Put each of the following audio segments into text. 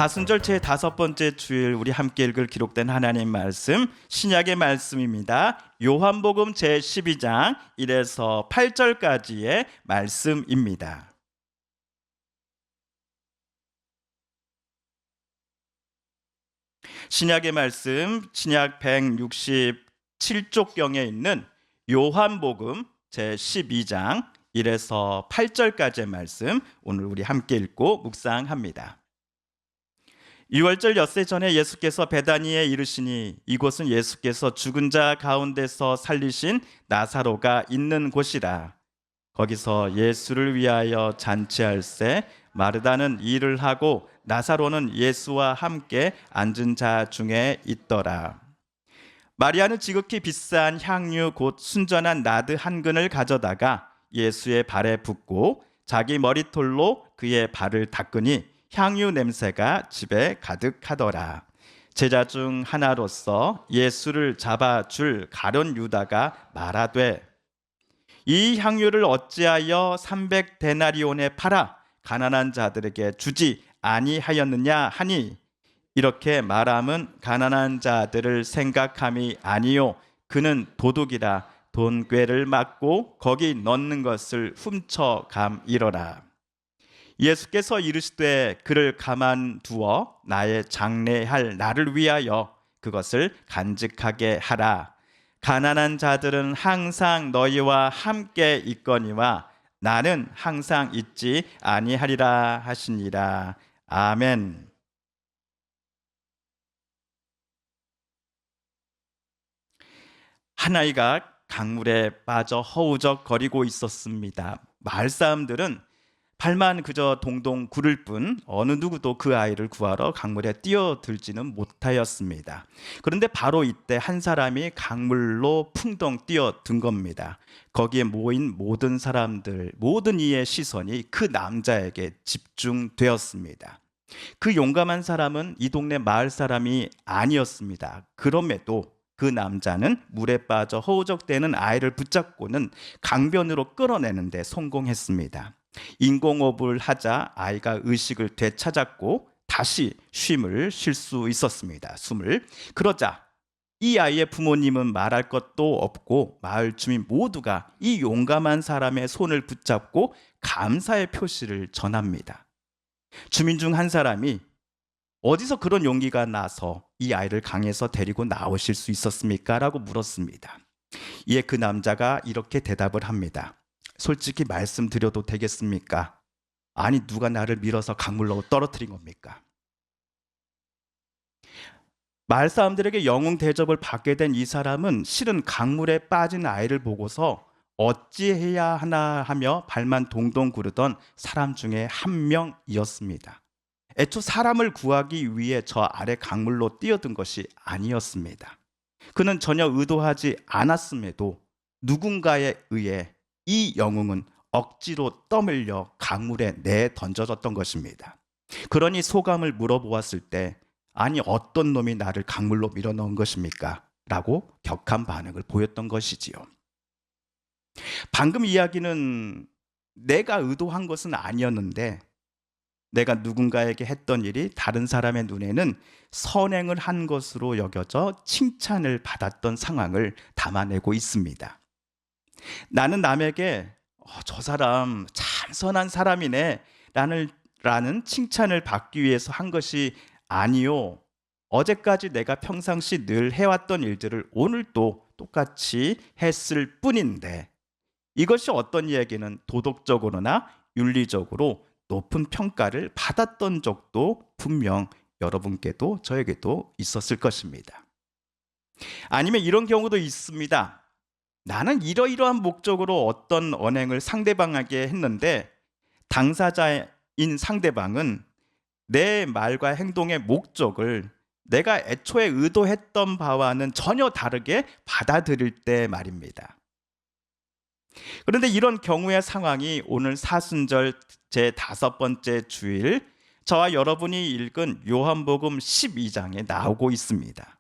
사순절 제 5번째 주일 우리 함께 읽을 기록된 하나님 말씀 신약의 말씀입니다. 요한복음 제 12장 1에서 8절까지의 말씀입니다. 신약의 말씀 신약 167쪽경에 있는 요한복음 제 12장 1에서 8절까지의 말씀 오늘 우리 함께 읽고 묵상합니다. 6월절 엿새 전에 예수께서 베다니에 이르시니 이곳은 예수께서 죽은 자 가운데서 살리신 나사로가 있는 곳이라. 거기서 예수를 위하여 잔치할새 마르다는 일을 하고 나사로는 예수와 함께 앉은 자 중에 있더라. 마리아는 지극히 비싼 향유 곧 순전한 나드 한 근을 가져다가 예수의 발에 붓고 자기 머리털로 그의 발을 닦으니 향유 냄새가 집에 가득하더라. 제자 중 하나로서 예수를 잡아줄 가룟 유다가 말하되 이 향유를 어찌하여 300데나리온에 팔아 가난한 자들에게 주지 아니하였느냐 하니 이렇게 말함은 가난한 자들을 생각함이 아니요 그는 도둑이라 돈꾀를 맞고 거기 넣는 것을 훔쳐감이러라. 예수께서 이르시되 그를 가만두어 나의 장례할 나를 위하여 그것을 간직하게 하라. 가난한 자들은 항상 너희와 함께 있거니와 나는 항상 있지 아니하리라 하시니라. 아멘. 한 아이가 강물에 빠져 허우적거리고 있었습니다. 마을 사람들은 발만 그저 동동 구를 뿐 어느 누구도 그 아이를 구하러 강물에 뛰어들지는 못하였습니다. 그런데 바로 이때 한 사람이 강물로 풍덩 뛰어든 겁니다. 거기에 모인 모든 사람들, 모든 이의 시선이 그 남자에게 집중되었습니다. 그 용감한 사람은 이 동네 마을 사람이 아니었습니다. 그럼에도 그 남자는 물에 빠져 허우적대는 아이를 붙잡고는 강변으로 끌어내는 데 성공했습니다. 인공호흡을 하자 아이가 의식을 되찾았고 다시 쉼을 쉴 수 있었습니다. 숨을. 그러자 이 아이의 부모님은 말할 것도 없고 마을 주민 모두가 이 용감한 사람의 손을 붙잡고 감사의 표시를 전합니다. 주민 중 한 사람이 어디서 그런 용기가 나서 이 아이를 강에서 데리고 나오실 수 있었습니까? 라고 물었습니다. 이에 그 남자가 이렇게 대답을 합니다. 솔직히 말씀드려도 되겠습니까? 아니 누가 나를 밀어서 강물로 떨어뜨린 겁니까? 마을 사람들에게 영웅 대접을 받게 된 이 사람은 실은 강물에 빠진 아이를 보고서 어찌해야 하나 하며 발만 동동 구르던 사람 중에 한 명이었습니다. 애초 사람을 구하기 위해 저 아래 강물로 뛰어든 것이 아니었습니다. 그는 전혀 의도하지 않았음에도 누군가에 의해 이 영웅은 억지로 떠밀려 강물에 내던져졌던 것입니다. 그러니 소감을 물어보았을 때 아니 어떤 놈이 나를 강물로 밀어넣은 것입니까? 라고 격한 반응을 보였던 것이지요. 방금 이야기는 내가 의도한 것은 아니었는데 내가 누군가에게 했던 일이 다른 사람의 눈에는 선행을 한 것으로 여겨져 칭찬을 받았던 상황을 담아내고 있습니다. 나는 남에게 저 사람 참 선한 사람이네 라는 칭찬을 받기 위해서 한 것이 아니요. 어제까지 내가 평상시 늘 해왔던 일들을 오늘도 똑같이 했을 뿐인데 이것이 어떤 이야기는 도덕적으로나 윤리적으로 높은 평가를 받았던 적도 분명 여러분께도 저에게도 있었을 것입니다. 아니면 이런 경우도 있습니다. 나는 이러이러한 목적으로 어떤 언행을 상대방에게 했는데 당사자인 상대방은 내 말과 행동의 목적을 내가 애초에 의도했던 바와는 전혀 다르게 받아들일 때 말입니다. 그런데 이런 경우의 상황이 오늘 사순절 제 5번째 주일 저와 여러분이 읽은 요한복음 12장에 나오고 있습니다.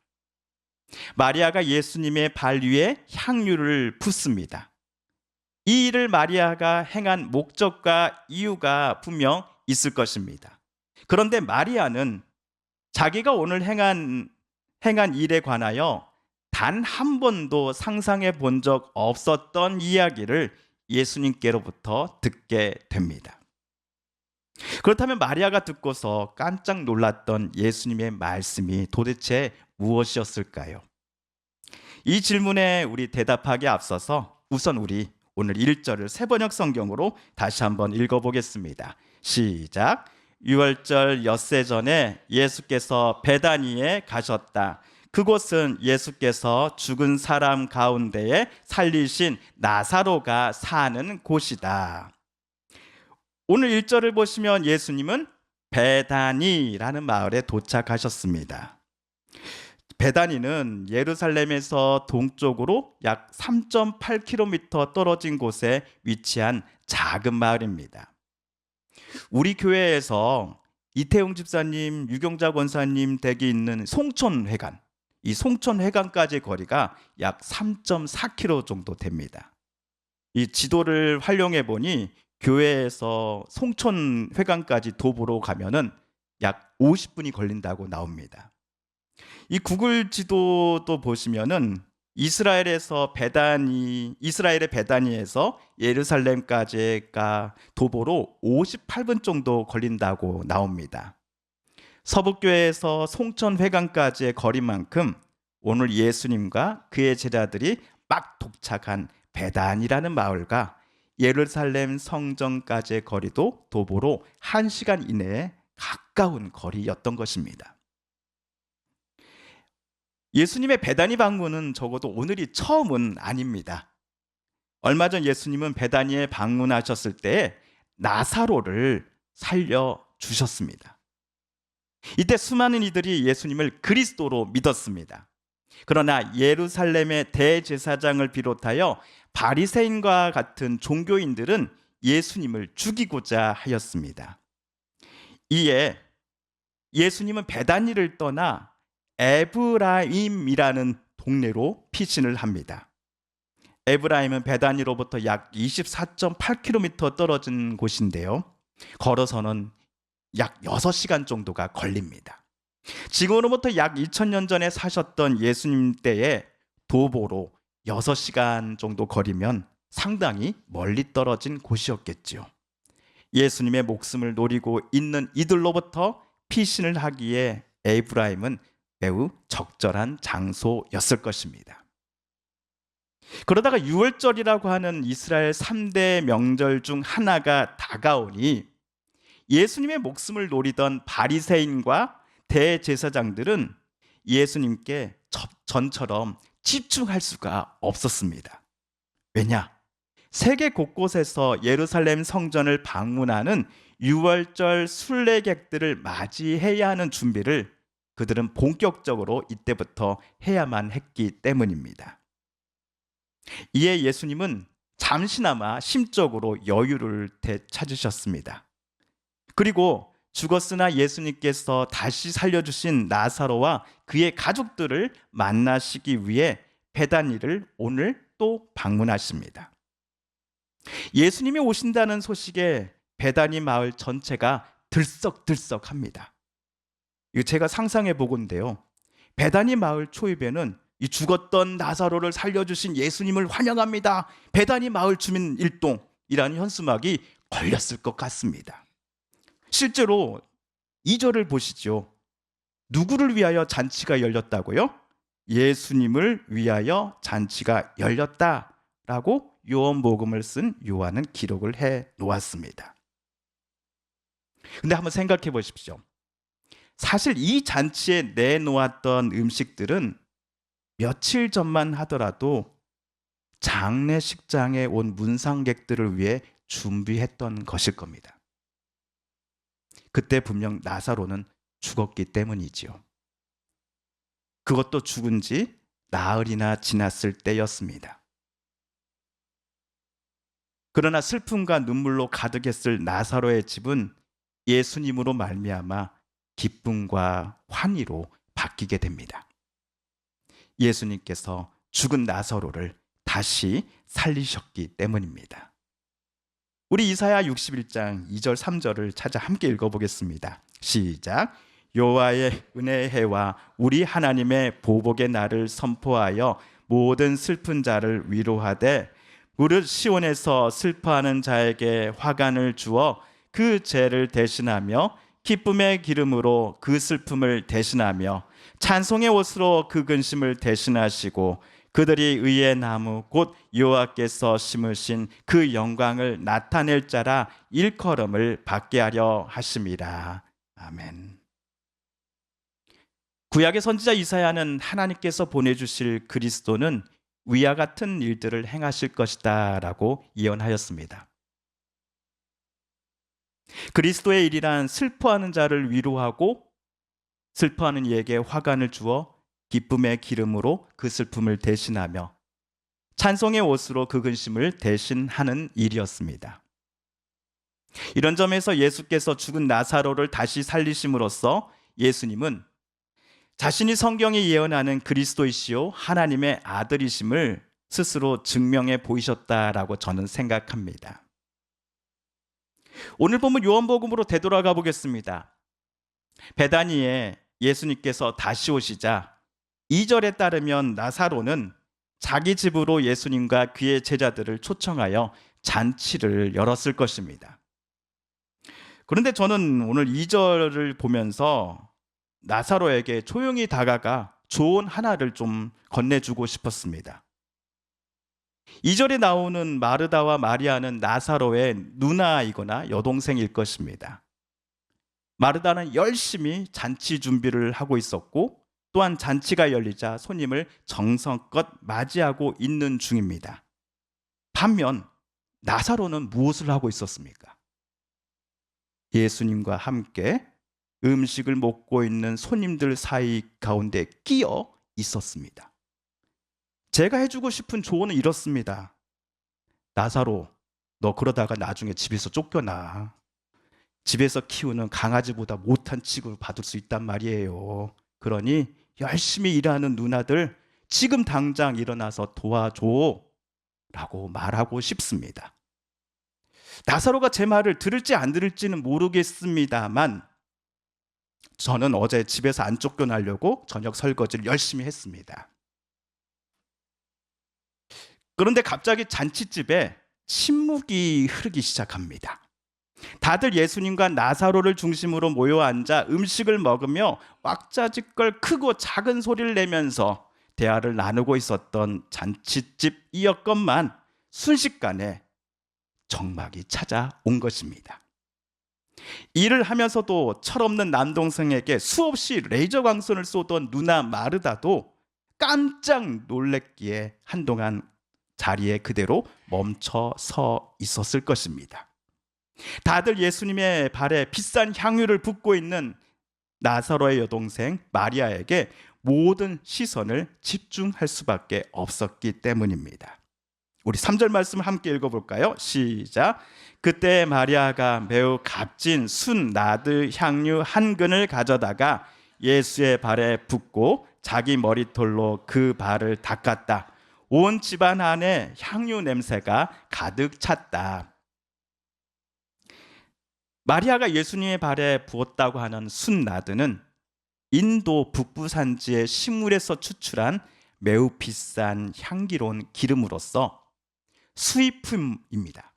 마리아가 예수님의 발 위에 향유를 붓습니다. 이 일을 마리아가 행한 목적과 이유가 분명 있을 것입니다. 그런데 마리아는 자기가 오늘 행한 일에 관하여 단 한 번도 상상해 본 적 없었던 이야기를 예수님께로부터 듣게 됩니다. 그렇다면 마리아가 듣고서 깜짝 놀랐던 예수님의 말씀이 도대체 무엇이었을까요? 이 질문에 우리 대답하기에 앞서서 우선 우리 오늘 1절을 새번역 성경으로 다시 한번 읽어보겠습니다. 시작. 유월절 엿새 전에 예수께서 베다니에 가셨다. 그곳은 예수께서 죽은 사람 가운데에 살리신 나사로가 사는 곳이다. 오늘 1절을 보시면 예수님은 베다니라는 마을에 도착하셨습니다. 베다니는 예루살렘에서 동쪽으로 약 3.8km 떨어진 곳에 위치한 작은 마을입니다. 우리 교회에서 이태용 집사님, 유경자 권사님 댁이 있는 송촌회관, 이 송촌회관까지의 거리가 약 3.4km 정도 됩니다. 이 지도를 활용해 보니 교회에서 송촌회관까지 도보로 가면은 약 50분이 걸린다고 나옵니다. 이 구글 지도도 보시면은 이스라엘의 베다니에서 예루살렘까지가 도보로 58분 정도 걸린다고 나옵니다. 서북교회에서 송천회관까지의 거리만큼 오늘 예수님과 그의 제자들이 막 도착한 베단이라는 마을과 예루살렘 성전까지의 거리도 도보로 1시간 이내에 가까운 거리였던 것입니다. 예수님의 베다니 방문은 적어도 오늘이 처음은 아닙니다. 얼마 전 예수님은 베다니에 방문하셨을 때 나사로를 살려주셨습니다. 이때 수많은 이들이 예수님을 그리스도로 믿었습니다. 그러나 예루살렘의 대제사장을 비롯하여 바리새인과 같은 종교인들은 예수님을 죽이고자 하였습니다. 이에 예수님은 베다니를 떠나 에브라임이라는 동네로 피신을 합니다. 에브라임은 베다니로부터 약 24.8km 떨어진 곳인데요. 걸어서는 약 6시간 정도가 걸립니다. 지금으로부터 약 2000년 전에 사셨던 예수님 때에 도보로 6시간 정도 거리면 상당히 멀리 떨어진 곳이었겠죠. 예수님의 목숨을 노리고 있는 이들로부터 피신을 하기에 에브라임은 매우 적절한 장소였을 것입니다. 그러다가 유월절이라고 하는 이스라엘 3대 명절 중 하나가 다가오니 예수님의 목숨을 노리던 바리새인과 대제사장들은 예수님께 전처럼 집중할 수가 없었습니다. 왜냐? 세계 곳곳에서 예루살렘 성전을 방문하는 유월절 순례객들을 맞이해야 하는 준비를 그들은 본격적으로 이때부터 해야만 했기 때문입니다. 이에 예수님은 잠시나마 심적으로 여유를 되찾으셨습니다. 그리고 죽었으나 예수님께서 다시 살려주신 나사로와 그의 가족들을 만나시기 위해 베다니를 오늘 또 방문하십니다. 예수님이 오신다는 소식에 베다니 마을 전체가 들썩들썩합니다. 이거 제가 상상해 보건데요. 베다니 마을 초입에는 이 죽었던 나사로를 살려주신 예수님을 환영합니다. 베다니 마을 주민 일동이라는 현수막이 걸렸을 것 같습니다. 실제로 2절을 보시죠. 누구를 위하여 잔치가 열렸다고요? 예수님을 위하여 잔치가 열렸다라고 요한복음을 쓴 요한은 기록을 해 놓았습니다. 근데 한번 생각해 보십시오. 사실 이 잔치에 내놓았던 음식들은 며칠 전만 하더라도 장례식장에 온 문상객들을 위해 준비했던 것일 겁니다. 그때 분명 나사로는 죽었기 때문이지요. 그것도 죽은 지 나흘이나 지났을 때였습니다. 그러나 슬픔과 눈물로 가득했을 나사로의 집은 예수님으로 말미암아 기쁨과 환희로 바뀌게 됩니다. 예수님께서 죽은 나사로를 다시 살리셨기 때문입니다. 우리 이사야 61장 2절 3절을 찾아 함께 읽어보겠습니다. 시작. 여호와의 은혜의 해와 우리 하나님의 보복의 날을 선포하여 모든 슬픈 자를 위로하되 무릇 시온에서 슬퍼하는 자에게 화관을 주어 그 죄를 대신하며 기쁨의 기름으로 그 슬픔을 대신하며 찬송의 옷으로 그 근심을 대신하시고 그들이 의의 나무 곧 여호와께서 심으신 그 영광을 나타낼 자라 일컬음을 받게 하려 하심이라. 아멘. 구약의 선지자 이사야는 하나님께서 보내주실 그리스도는 위와 같은 일들을 행하실 것이다 라고 예언하였습니다. 그리스도의 일이란 슬퍼하는 자를 위로하고 슬퍼하는 이에게 화관을 주어 기쁨의 기름으로 그 슬픔을 대신하며 찬송의 옷으로 그 근심을 대신하는 일이었습니다. 이런 점에서 예수께서 죽은 나사로를 다시 살리심으로써 예수님은 자신이 성경이 예언하는 그리스도이시요 하나님의 아들이심을 스스로 증명해 보이셨다라고 저는 생각합니다. 오늘 보면 요한복음으로 되돌아가 보겠습니다. 베다니에 예수님께서 다시 오시자 2절에 따르면 나사로는 자기 집으로 예수님과 그의 제자들을 초청하여 잔치를 열었을 것입니다. 그런데 저는 오늘 2절을 보면서 나사로에게 조용히 다가가 조언 하나를 좀 건네주고 싶었습니다. 2절에 나오는 마르다와 마리아는 나사로의 누나이거나 여동생일 것입니다. 마르다는 열심히 잔치 준비를 하고 있었고 또한 잔치가 열리자 손님을 정성껏 맞이하고 있는 중입니다. 반면 나사로는 무엇을 하고 있었습니까? 예수님과 함께 음식을 먹고 있는 손님들 사이 가운데 끼어 있었습니다. 제가 해주고 싶은 조언은 이렇습니다. 나사로, 너 그러다가 나중에 집에서 쫓겨나. 집에서 키우는 강아지보다 못한 취급을 받을 수 있단 말이에요. 그러니 열심히 일하는 누나들 지금 당장 일어나서 도와줘 라고 말하고 싶습니다. 나사로가 제 말을 들을지 안 들을지는 모르겠습니다만 저는 어제 집에서 안 쫓겨나려고 저녁 설거지를 열심히 했습니다. 그런데 갑자기 잔치집에 침묵이 흐르기 시작합니다. 다들 예수님과 나사로를 중심으로 모여 앉아 음식을 먹으며 왁자지껄 크고 작은 소리를 내면서 대화를 나누고 있었던 잔치집이었건만 순식간에 정막이 찾아온 것입니다. 일을 하면서도 철없는 남동생에게 수없이 레이저 광선을 쏘던 누나 마르다도 깜짝 놀랬기에 한동안 자리에 그대로 멈춰 서 있었을 것입니다. 다들 예수님의 발에 비싼 향유를 붓고 있는 나사로의 여동생 마리아에게 모든 시선을 집중할 수밖에 없었기 때문입니다. 우리 3절 말씀 함께 읽어볼까요? 시작. 그때 마리아가 매우 값진 순 나드 향유 한 근을 가져다가 예수의 발에 붓고 자기 머리털로 그 발을 닦았다. 온 집안 안에 향유 냄새가 가득 찼다. 마리아가 예수님의 발에 부었다고 하는 순나드는 인도 북부 산지의 식물에서 추출한 매우 비싼 향기로운 기름으로서 수입품입니다.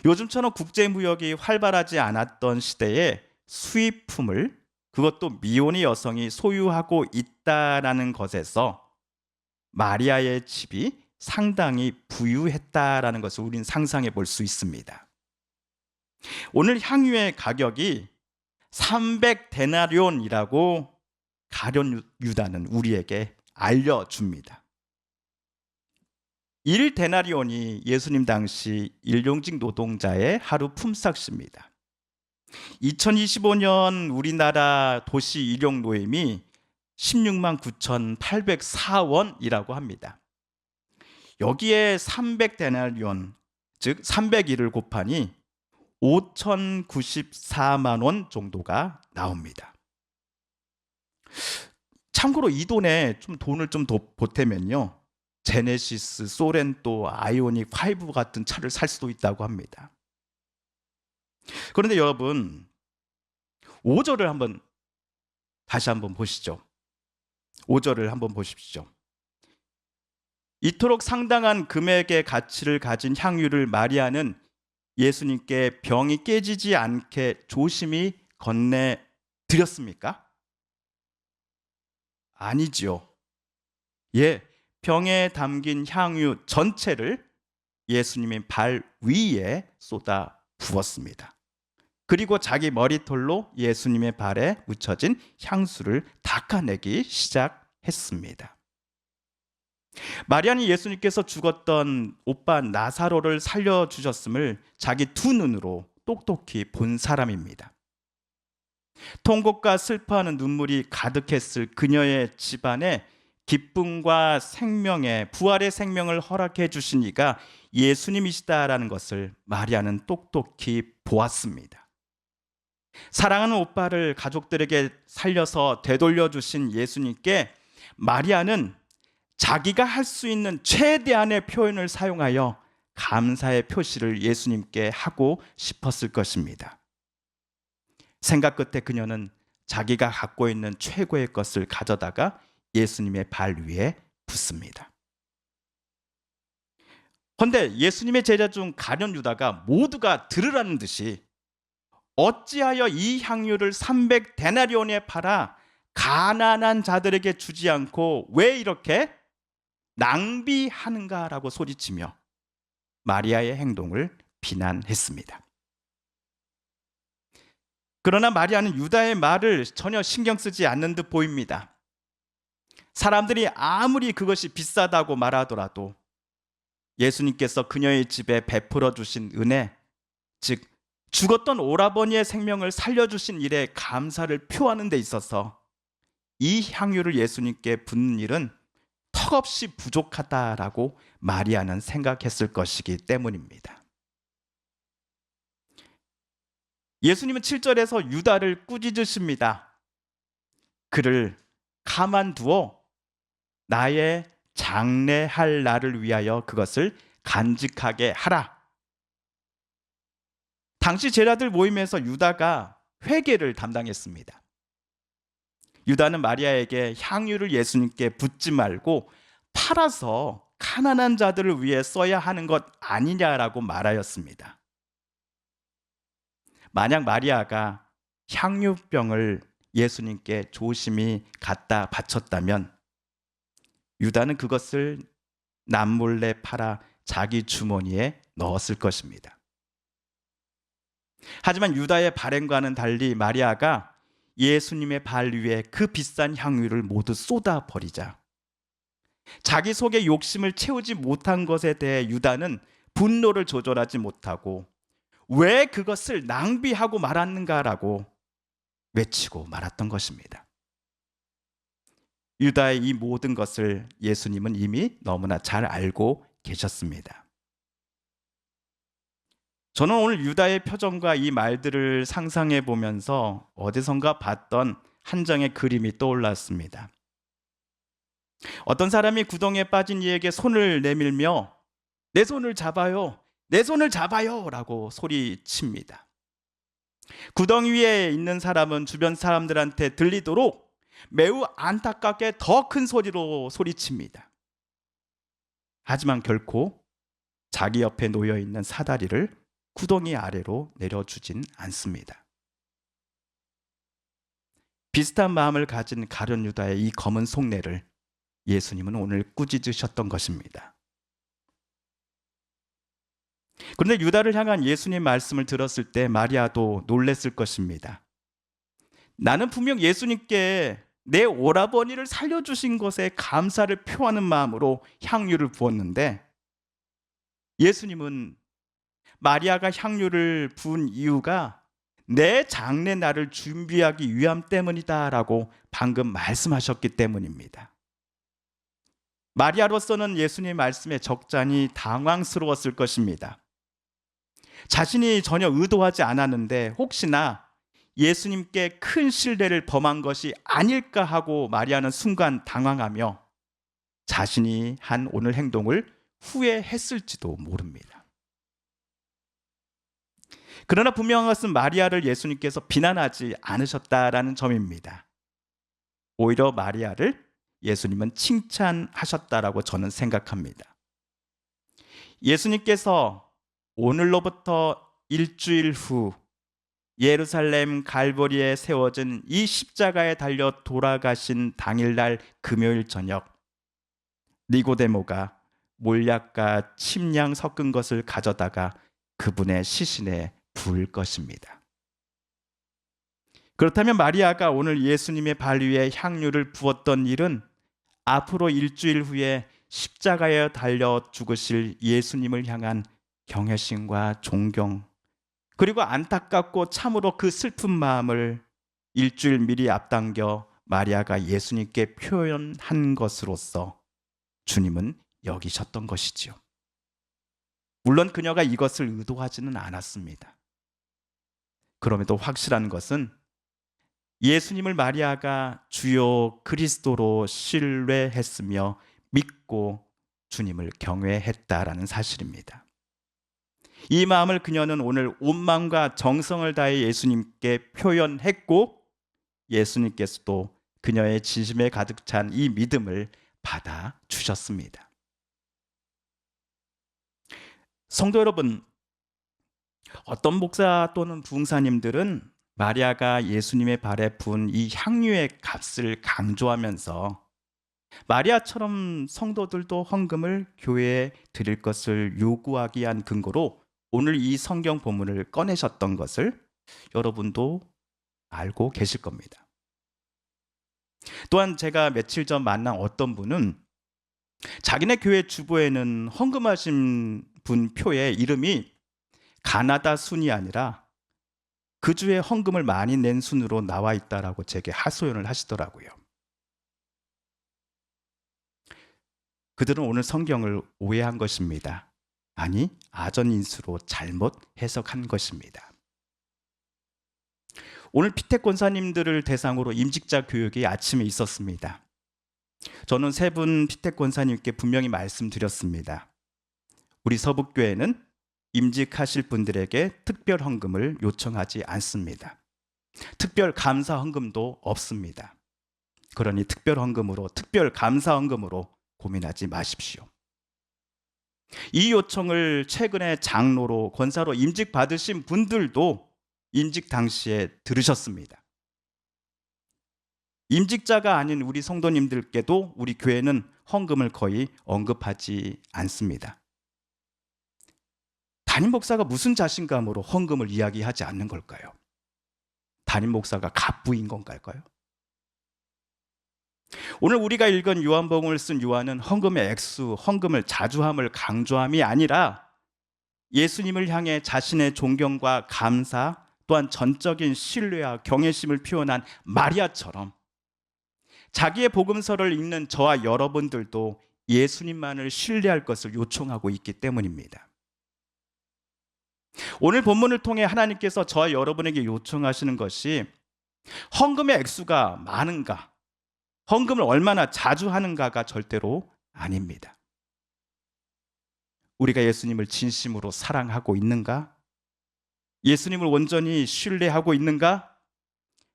요즘처럼 국제무역이 활발하지 않았던 시대에 수입품을, 그것도 미혼의 여성이 소유하고 있다라는 것에서 마리아의 집이 상당히 부유했다라는 것을 우리는 상상해 볼 수 있습니다. 오늘 향유의 가격이 300데나리온이라고 가룟 유다는 우리에게 알려줍니다. 1데나리온이 예수님 당시 일용직 노동자의 하루 품삯입니다. 2025년 우리나라 도시 일용 노임이 16만 9,804원이라고 합니다. 여기에 300데나리온, 즉 301을 곱하니 5,094만 원 정도가 나옵니다. 참고로 이 돈에 좀 돈을 좀 더 보태면요, 제네시스, 소렌토, 아이오닉 5 같은 차를 살 수도 있다고 합니다. 그런데 여러분, 5절을 한번 다시 한번 보시죠. 5절을 한번 보십시오. 이토록 상당한 금액의 가치를 가진 향유를 마리아는 예수님께 병이 깨지지 않게 조심히 건네 드렸습니까? 아니지요. 예, 병에 담긴 향유 전체를 예수님의 발 위에 쏟아 부었습니다. 그리고 자기 머리털로 예수님의 발에 묻혀진 향수를 닦아내기 시작했습니다. 마리아는 예수님께서 죽었던 오빠 나사로를 살려주셨음을 자기 두 눈으로 똑똑히 본 사람입니다. 통곡과 슬퍼하는 눈물이 가득했을 그녀의 집안에 기쁨과 생명의 부활의 생명을 허락해 주신 이가 예수님이시다라는 것을 마리아는 똑똑히 보았습니다. 사랑하는 오빠를 가족들에게 살려서 되돌려 주신 예수님께 마리아는 자기가 할 수 있는 최대한의 표현을 사용하여 감사의 표시를 예수님께 하고 싶었을 것입니다. 생각 끝에 그녀는 자기가 갖고 있는 최고의 것을 가져다가 예수님의 발 위에 붓습니다. 그런데 예수님의 제자 중 가룟 유다가 모두가 들으라는 듯이 어찌하여 이 향유를 300데나리온에 팔아 가난한 자들에게 주지 않고 왜 이렇게 낭비하는가라고 소리치며 마리아의 행동을 비난했습니다. 그러나 마리아는 유다의 말을 전혀 신경 쓰지 않는 듯 보입니다. 사람들이 아무리 그것이 비싸다고 말하더라도 예수님께서 그녀의 집에 베풀어 주신 은혜, 즉 죽었던 오라버니의 생명을 살려주신 일에 감사를 표하는 데 있어서 이 향유를 예수님께 붓는 일은 턱없이 부족하다라고 마리아는 생각했을 것이기 때문입니다. 예수님은 7절에서 유다를 꾸짖으십니다. 그를 가만두어 나의 장례할 날을 위하여 그것을 간직하게 하라. 당시 제자들 모임에서 유다가 회계를 담당했습니다. 유다는 마리아에게 향유를 예수님께 붓지 말고 팔아서 가난한 자들을 위해 써야 하는 것 아니냐라고 말하였습니다. 만약 마리아가 향유병을 예수님께 조심히 갖다 바쳤다면 유다는 그것을 남몰래 팔아 자기 주머니에 넣었을 것입니다. 하지만 유다의 발행과는 달리 마리아가 예수님의 발 위에 그 비싼 향유를 모두 쏟아버리자 자기 속의 욕심을 채우지 못한 것에 대해 유다는 분노를 조절하지 못하고 왜 그것을 낭비하고 말았는가라고 외치고 말았던 것입니다. 유다의 이 모든 것을 예수님은 이미 너무나 잘 알고 계셨습니다. 저는 오늘 유다의 표정과 이 말들을 상상해 보면서 어디선가 봤던 한 장의 그림이 떠올랐습니다. 어떤 사람이 구덩이에 빠진 이에게 손을 내밀며 내 손을 잡아요, 내 손을 잡아요 라고 소리칩니다. 구덩이 위에 있는 사람은 주변 사람들한테 들리도록 매우 안타깝게 더 큰 소리로 소리칩니다. 하지만 결코 자기 옆에 놓여 있는 사다리를 구덩이 아래로 내려주진 않습니다. 비슷한 마음을 가진 가룟 유다의 이 검은 속내를 예수님은 오늘 꾸짖으셨던 것입니다. 그런데 유다를 향한 예수님 말씀을 들었을 때 마리아도 놀랬을 것입니다. 나는 분명 예수님께 내 오라버니를 살려주신 것에 감사를 표하는 마음으로 향유를 부었는데 예수님은 마리아가 향유를 부은 이유가 내 장례 날을 준비하기 위함 때문이다라고 방금 말씀하셨기 때문입니다. 마리아로서는 예수님의 말씀에 적잖이 당황스러웠을 것입니다. 자신이 전혀 의도하지 않았는데 혹시나 예수님께 큰 신뢰를 범한 것이 아닐까 하고 마리아는 순간 당황하며 자신이 한 오늘 행동을 후회했을지도 모릅니다. 그러나 분명한 것은 마리아를 예수님께서 비난하지 않으셨다라는 점입니다. 오히려 마리아를 예수님은 칭찬하셨다라고 저는 생각합니다. 예수님께서 오늘로부터 일주일 후 예루살렘 갈보리에 세워진 이 십자가에 달려 돌아가신 당일날 금요일 저녁, 니고데모가 몰약과 침량 섞은 것을 가져다가 그분의 시신에 부을 것입니다. 그렇다면 마리아가 오늘 예수님의 발 위에 향유를 부었던 일은 앞으로 일주일 후에 십자가에 달려 죽으실 예수님을 향한 경외심과 존경, 그리고 안타깝고 참으로 그 슬픈 마음을 일주일 미리 앞당겨 마리아가 예수님께 표현한 것으로서 주님은 여기셨던 것이지요. 물론 그녀가 이것을 의도하지는 않았습니다. 그럼에도 확실한 것은 예수님을 마리아가 주요 그리스도로 신뢰했으며 믿고 주님을 경외했다라는 사실입니다. 이 마음을 그녀는 오늘 온 마음과 정성을 다해 예수님께 표현했고, 예수님께서도 그녀의 진심에 가득 찬 이 믿음을 받아 주셨습니다. 성도 여러분, 어떤 목사 또는 부흥사님들은 마리아가 예수님의 발에 부은 이 향유의 값을 강조하면서 마리아처럼 성도들도 헌금을 교회에 드릴 것을 요구하기 위한 근거로 오늘 이 성경 본문을 꺼내셨던 것을 여러분도 알고 계실 겁니다. 또한 제가 며칠 전 만난 어떤 분은 자기네 교회 주보에는 헌금하신 분 표에 이름이 가나다 순이 아니라 그 주에 헌금을 많이 낸 순으로 나와 있다라고 제게 하소연을 하시더라고요. 그들은 오늘 성경을 오해한 것입니다. 아니, 아전인수로 잘못 해석한 것입니다. 오늘 피택 권사님들을 대상으로 임직자 교육이 아침에 있었습니다. 저는 세 분 피택 권사님께 분명히 말씀드렸습니다. 우리 서북교회는 임직하실 분들에게 특별 헌금을 요청하지 않습니다. 특별 감사 헌금도 없습니다. 그러니 특별 헌금으로, 특별 감사 헌금으로 고민하지 마십시오. 이 요청을 최근에 장로로, 권사로 임직 받으신 분들도 임직 당시에 들으셨습니다. 임직자가 아닌 우리 성도님들께도 우리 교회는 헌금을 거의 언급하지 않습니다. 담임 목사가 무슨 자신감으로 헌금을 이야기하지 않는 걸까요? 담임 목사가 갑부인 건가요? 오늘 우리가 읽은 요한복음을 쓴 요한은 헌금의 액수, 헌금을 자주함을 강조함이 아니라 예수님을 향해 자신의 존경과 감사, 또한 전적인 신뢰와 경외심을 표현한 마리아처럼 자기의 복음서를 읽는 저와 여러분들도 예수님만을 신뢰할 것을 요청하고 있기 때문입니다. 오늘 본문을 통해 하나님께서 저와 여러분에게 요청하시는 것이 헌금의 액수가 많은가, 헌금을 얼마나 자주 하는가가 절대로 아닙니다. 우리가 예수님을 진심으로 사랑하고 있는가? 예수님을 온전히 신뢰하고 있는가?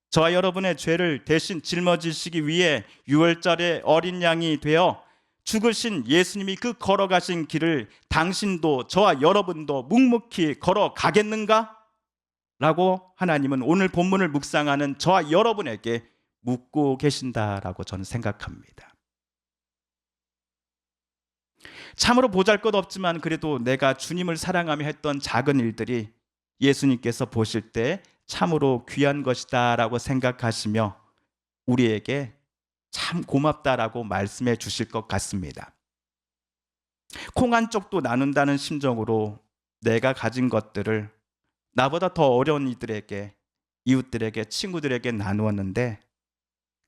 저와 여러분의 죄를 대신 짊어지시기 위해 유월절에 어린 양이 되어 죽으신 예수님이 그 걸어가신 길을 당신도 저와 여러분도 묵묵히 걸어가겠는가? 라고 하나님은 오늘 본문을 묵상하는 저와 여러분에게 묻고 계신다라고 저는 생각합니다. 참으로 보잘것없지만 그래도 내가 주님을 사랑하며 했던 작은 일들이 예수님께서 보실 때 참으로 귀한 것이다 라고 생각하시며 우리에게 참 고맙다라고 말씀해 주실 것 같습니다. 콩 한 쪽도 나눈다는 심정으로 내가 가진 것들을 나보다 더 어려운 이들에게, 이웃들에게, 친구들에게 나누었는데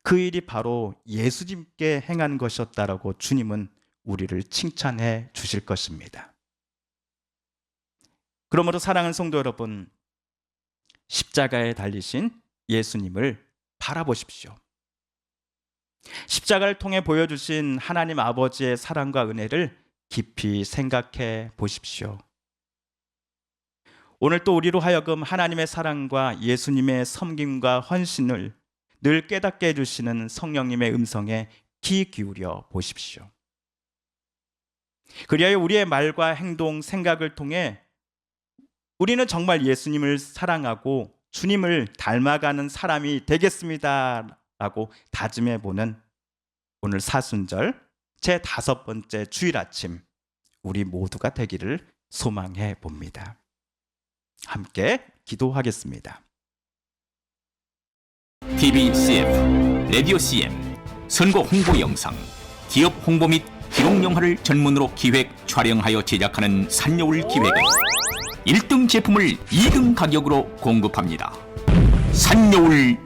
그 일이 바로 예수님께 행한 것이었다라고 주님은 우리를 칭찬해 주실 것입니다. 그러므로 사랑하는 성도 여러분, 십자가에 달리신 예수님을 바라보십시오. 십자가를 통해 보여주신 하나님 아버지의 사랑과 은혜를 깊이 생각해 보십시오. 오늘 또 우리로 하여금 하나님의 사랑과 예수님의 섬김과 헌신을 늘 깨닫게 해주시는 성령님의 음성에 귀 기울여 보십시오. 그리하여 우리의 말과 행동, 생각을 통해 우리는 정말 예수님을 사랑하고 주님을 닮아가는 사람이 되겠습니다 라고 다짐해보는 오늘 사순절 제5번째 주일 아침, 우리 모두가 되기를 소망해 봅니다. 함께 기도하겠습니다. TV CF, 라디오 CM, 선거 홍보 영상, 기업 홍보 및 기록 영화를 전문으로 기획, 촬영하여 제작하는 산여울 기획은 1등 제품을 2등 가격으로 공급합니다. 산여울